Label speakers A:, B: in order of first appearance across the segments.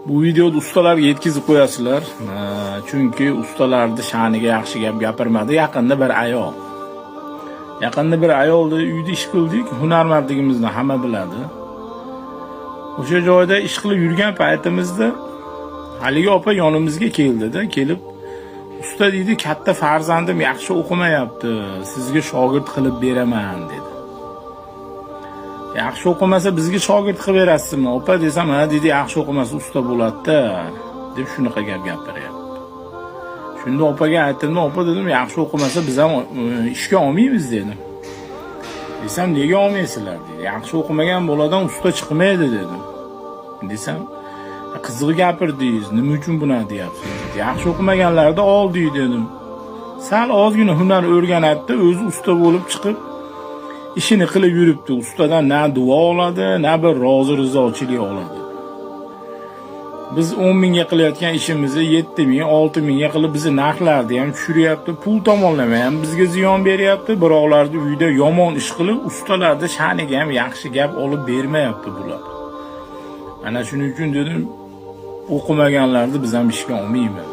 A: Bu videoda ustalarga yetkazib qo'yasizlar. Chunki ustalarning sha'niga yaxshi gap gapirmadi. Yaqinda bir ayolda uyda ish qildik. Hunarmandligimizni hamma biladi. O'sha joyda ish qilib yurgan paytimizda haligi opa yonimizga keldi-da, kelib usta deydi, katta farzandim yaxshi o'qimayapti. Sizga shogird qilib beraman dedi. Yaxshi o'qimasa bizga shogird qilib berasizmi? Opa desam, ha dedi, yaxshi o'qimasa usta bo'ladi-da, deb shunaqa gap gapiryapti. Shunda opaga aytdim, opa dedim, yaxshi o'qimasa biz ham ishga olmaymiz dedim. Desam, nega olmaysizlar dedi. Yaxshi o'qimagan boladan usta chiqmaydi dedim. Desam, qiziq gapirdingiz, nima uchun buni deyapsiz? Yaxshi o'qimaganlarda oldik dedim. Sal ozgina hunar o'rganadi, o'zi usta bo'lib chiqib ishini qilib yuribdi. Ustadan na duo oladi, na bir rozi rizochilik oladi. Biz 10 mingga qilayotgan ishimizni 7 ming, 6 mingga qilib bizni narxlarni ham tushiryapti. Pul tomonlama ham bizga ziyon beryapti. Biroqlarning uyda yomon ish qilib, ustalarda sha'niga ham yaxshi gap olib bermayapti bular. Ana shuning uchun dedim, o'qimaganlarni biz ham ishga olmaymiz.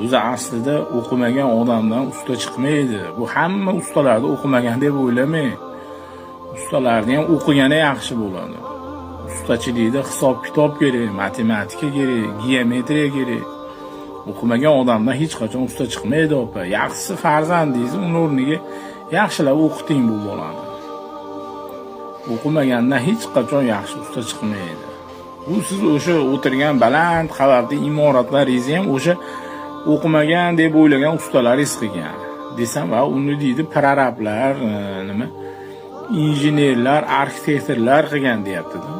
A: O'zi aslida o'qimagan odamdan usta chiqmaydi. Bu hamma ustalarni o'qimagan deb o'ylamang. Ustalarning ham o'qigani yaxshi bo'ladi. Ustachilikda hisob-kitob kerak, matematika kerak, geometriya kerak. O'qimagan odamdan hech qachon usta chiqmaydi, opa. Yaxshisi farzandingizni uning o'rniga yaxshilab o'qiting bu bolani. O'qimagandan hech qachon yaxshi usta chiqmaydi. Bu siz o'sha o'tirgan baland qavatli imoratlaringizni ham o'sha o'qimagan deb o'ylagan ustalaringiz qilgan. Desam, va uni deydi prorablar, nima? Injenerlar, arxitektorlar qilgan deyapti-da.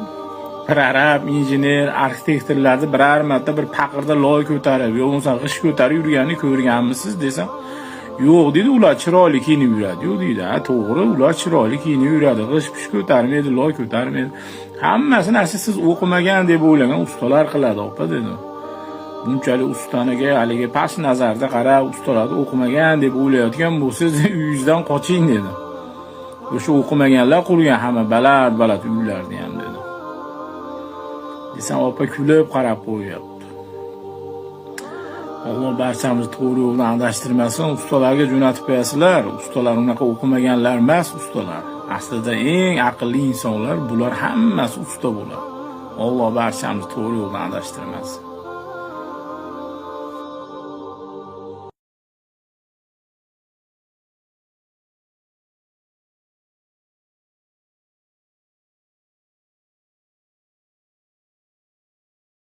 A: Prorab, injener, arxitektorlarni biror marta bir paqirda loy ko'tarib, yo'qsa g'ish ko'tarib yurganini ko'rganmisiz desam, yo'q dedi, ular chiroyli kiyinib yuradi. Yo'q deydi, ha to'g'ri, ular chiroyli kiyinib yuradi, g'ish ko'tarmaydi, loy ko'tarmaydi. Hammasini siz o'qimagan deb o'ylagan ustalar qiladi, opa dedim. Bunchalik ustaniga haligi past nazarda qarab, ustalarni o'qimagan deb o'ylayotgan bo'lsangiz, uyingizdan qoching dedim. O'sha o'qimaganlar qurgan hamma baland uylarni ham dedi. Desam, opa kulib qarab qo'yapti. Alloh barchamizni to'g'ri yo'ldan adashtirmasin. Ustalarga jo'natib qo'yasizlar. Ustalar unaqa o'qimaganlar emas, ustalar. Aslida eng aqlli insonlar, bular hammasi usta bo'ladi. Alloh barchamizni to'g'ri yo'ldan adashtirmasin.